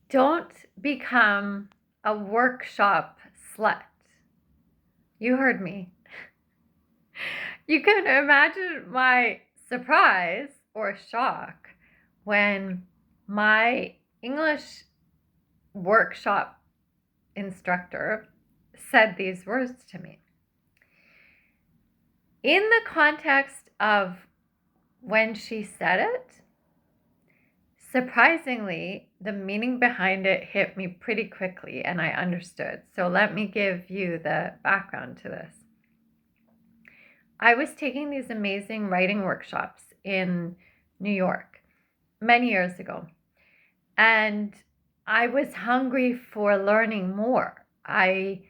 Don't become a workshop slut. You heard me. You can imagine my surprise or shock when my English workshop instructor said these words to me. In the context of when she said it, surprisingly, the meaning behind it hit me pretty quickly and I understood. So let me give you the background to this. I was taking these amazing writing workshops in New York many years ago, and I was hungry for learning more. I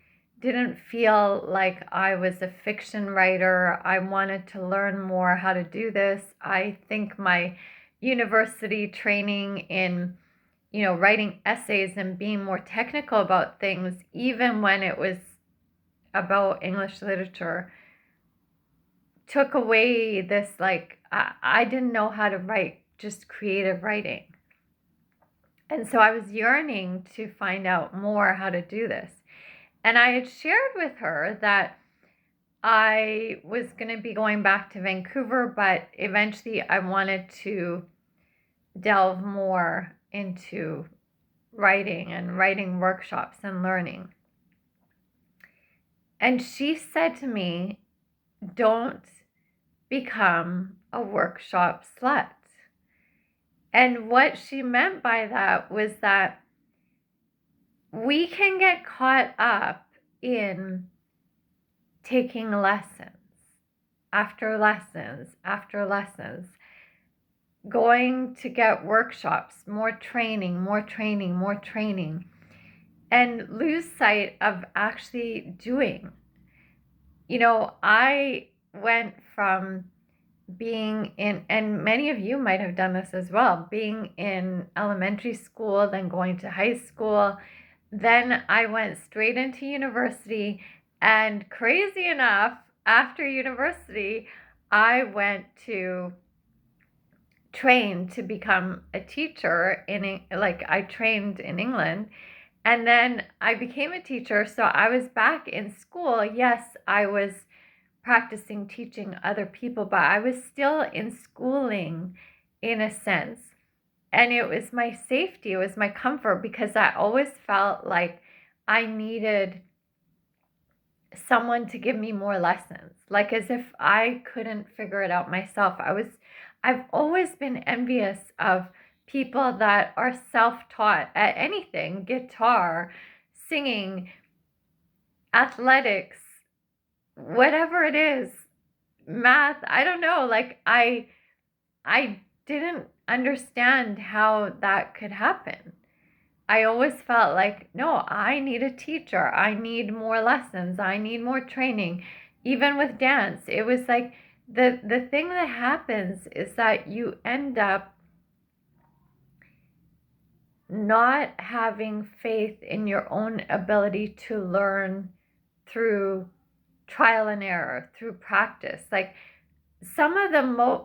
didn't feel like I was a fiction writer. I wanted to learn more how to do this. I think my university training in, writing essays and being more technical about things, even when it was about English literature, took away this, I didn't know how to write, just creative writing. And so I was yearning to find out more how to do this. And I had shared with her that I was going to be going back to Vancouver, but eventually I wanted to delve more into writing and writing workshops and learning. And she said to me, don't become a workshop slut. And what she meant by that was that we can get caught up in taking lessons after lessons after lessons, going to get workshops, more training, and lose sight of actually doing. I went from being in, and many of you might have done this as well, being in elementary school, then going to high school. Then I went straight into university, and crazy enough, after university, I went to train to become a teacher I trained in England, and then I became a teacher. So I was back in school. Yes, I was practicing teaching other people, but I was still in schooling in a sense. And it was my safety, it was my comfort, because I always felt like I needed someone to give me more lessons, like as if I couldn't figure it out myself. I've always been envious of people that are self-taught at anything, guitar, singing, athletics, whatever it is, math, I don't know, I didn't understand how that could happen. I always felt like, no, I need a teacher. I need more lessons. I need more training. Even with dance, it was like the thing that happens is that you end up not having faith in your own ability to learn through trial and error, through practice. Like some of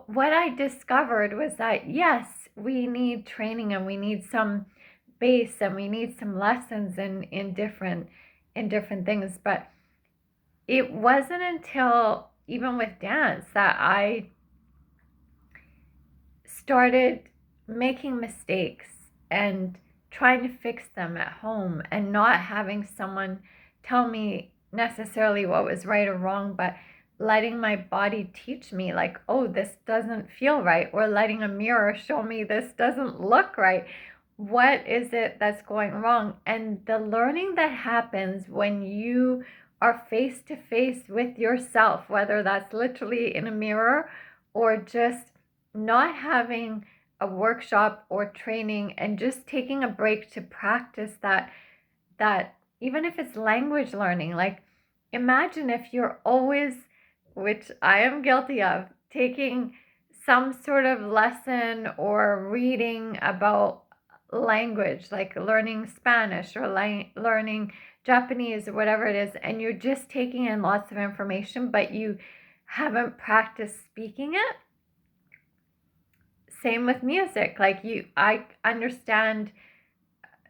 what I discovered was that, yes, we need training and we need some base and we need some lessons in different things, but it wasn't until even with dance that I started making mistakes and trying to fix them at home and not having someone tell me necessarily what was right or wrong, but letting my body teach me, like, oh, this doesn't feel right, or letting a mirror show me this doesn't look right. What is it that's going wrong? And the learning that happens when you are face to face with yourself, whether that's literally in a mirror or just not having a workshop or training and just taking a break to practice that even if it's language learning, like imagine if you're always, which I am guilty of, taking some sort of lesson or reading about language, like learning Spanish or learning Japanese or whatever it is, and you're just taking in lots of information, but you haven't practiced speaking it. Same with music. I understand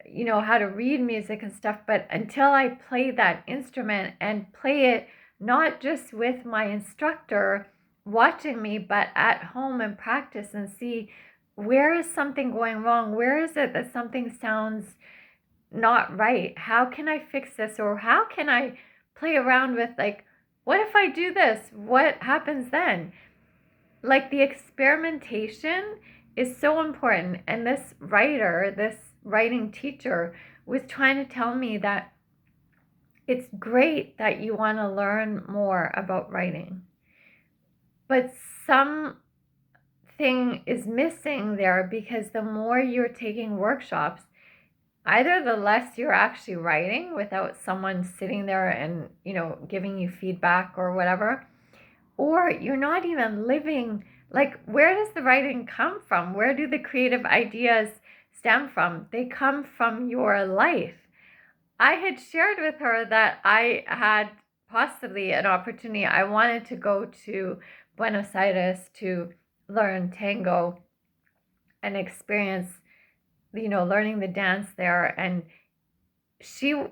how to read music and stuff, but until I play that instrument and play it not just with my instructor watching me, but at home and practice and see where is something going wrong? Where is it that something sounds not right? How can I fix this? Or how can I play around with, like, what if I do this? What happens then? Like, the experimentation is so important. And this writing teacher was trying to tell me that it's great that you want to learn more about writing, but something is missing there, because the more you're taking workshops, either the less you're actually writing without someone sitting there and, giving you feedback or whatever, or you're not even living. Like, where does the writing come from? Where do the creative ideas stem from? They come from your life. I had shared with her that I had possibly an opportunity. I wanted to go to Buenos Aires to learn tango and experience, learning the dance there. And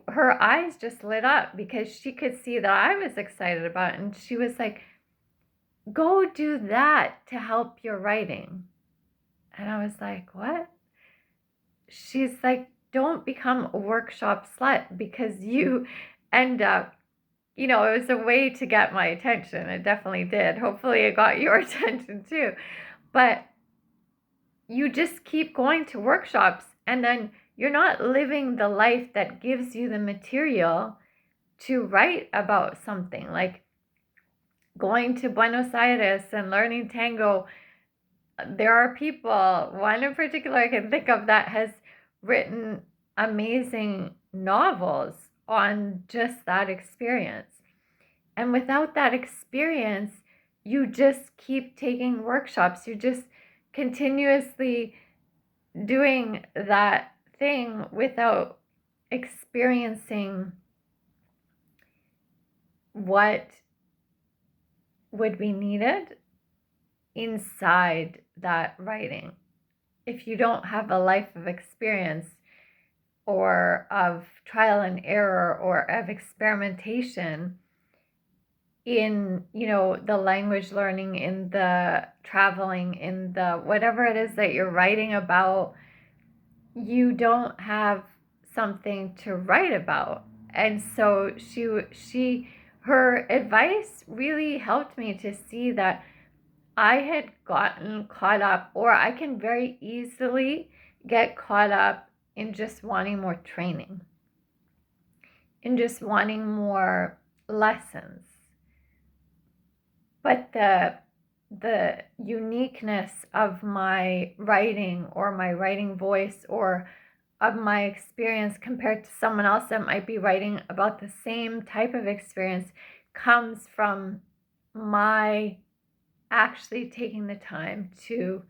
her eyes just lit up because she could see that I was excited about it. And she was like, go do that to help your writing. And I was like, what? She's like, don't become a workshop slut, because you end up, it was a way to get my attention. It definitely did. Hopefully it got your attention too. But you just keep going to workshops, and then you're not living the life that gives you the material to write about something. Like going to Buenos Aires and learning tango, there are people, one in particular I can think of, that has written amazing novels on just that experience. And without that experience, you just keep taking workshops. You're just continuously doing that thing without experiencing what would be needed inside that writing. If you don't have a life of experience, or of trial and error, or of experimentation in, the language learning, in the traveling, in the whatever it is that you're writing about, you don't have something to write about. And so her advice really helped me to see that I had gotten caught up, or I can very easily get caught up in just wanting more training, in just wanting more lessons. But the uniqueness of my writing, or my writing voice, or of my experience compared to someone else that might be writing about the same type of experience, comes from my actually taking the time to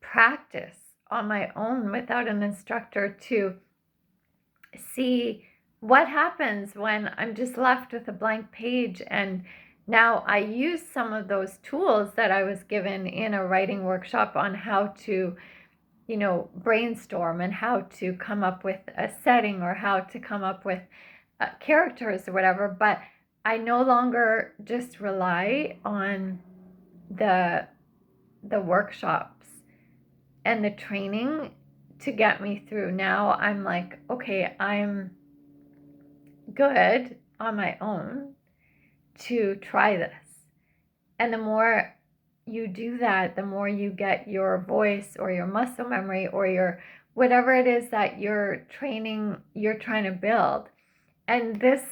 practice on my own without an instructor, to see what happens when I'm just left with a blank page. And now I use some of those tools that I was given in a writing workshop on how to, brainstorm, and how to come up with a setting, or how to come up with characters or whatever. But I no longer just rely on the workshops and the training to get me through. Now I'm like, okay, I'm good on my own to try this. And the more you do that, the more you get your voice, or your muscle memory, or your whatever it is that you're training, you're trying to build. And this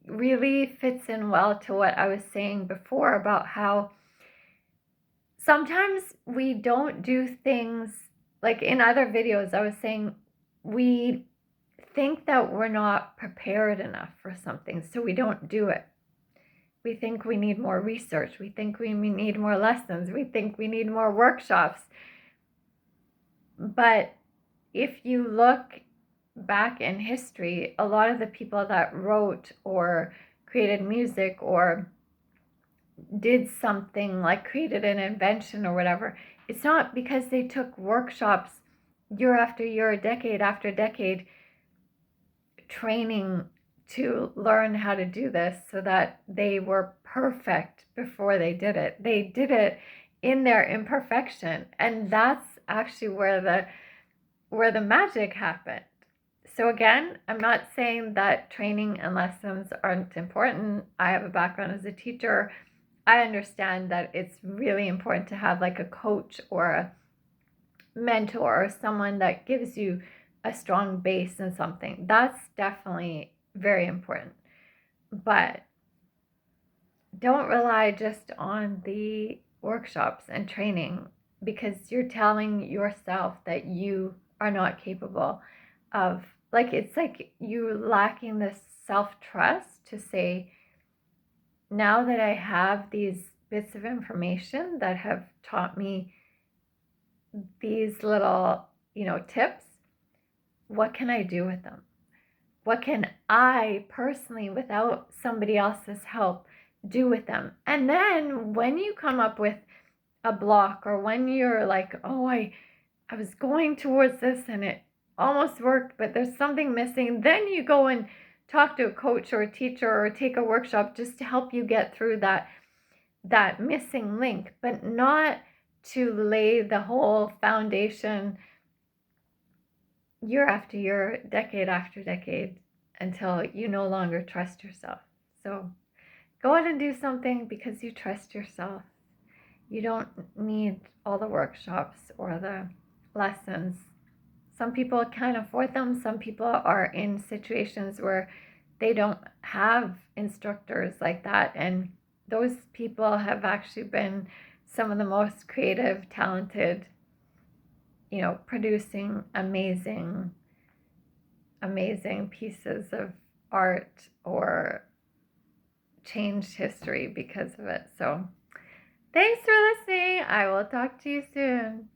really fits in well to what I was saying before about how sometimes we don't do things, like in other videos I was saying, we think that we're not prepared enough for something, so we don't do it. We think we need more research. We think we need more lessons. We think we need more workshops. But if you look back in history, a lot of the people that wrote or created music or did something, like created an invention or whatever, it's not because they took workshops year after year, decade after decade, training to learn how to do this so that they were perfect before they did it. They did it in their imperfection, and that's actually where the magic happened. So again, I'm not saying that training and lessons aren't important. I have a background as a teacher. I understand that it's really important to have like a coach or a mentor or someone that gives you a strong base in something. That's definitely very important. But don't rely just on the workshops and training, because you're telling yourself that you are not capable of, like, it's like you lacking this self-trust to say, now that I have these bits of information that have taught me these little, tips, what can I do with them? What can I personally, without somebody else's help, do with them? And then when you come up with a block, or when you're like, oh, I was going towards this and it almost worked, but there's something missing, then you go and talk to a coach or a teacher or take a workshop just to help you get through that missing link, but not to lay the whole foundation year after year, decade after decade, until you no longer trust yourself. So go out and do something because you trust yourself. You don't need all the workshops or the lessons. Some people can't afford them. Some people are in situations where they don't have instructors like that. And those people have actually been some of the most creative, talented, producing amazing, amazing pieces of art or changed history because of it. So thanks for listening. I will talk to you soon.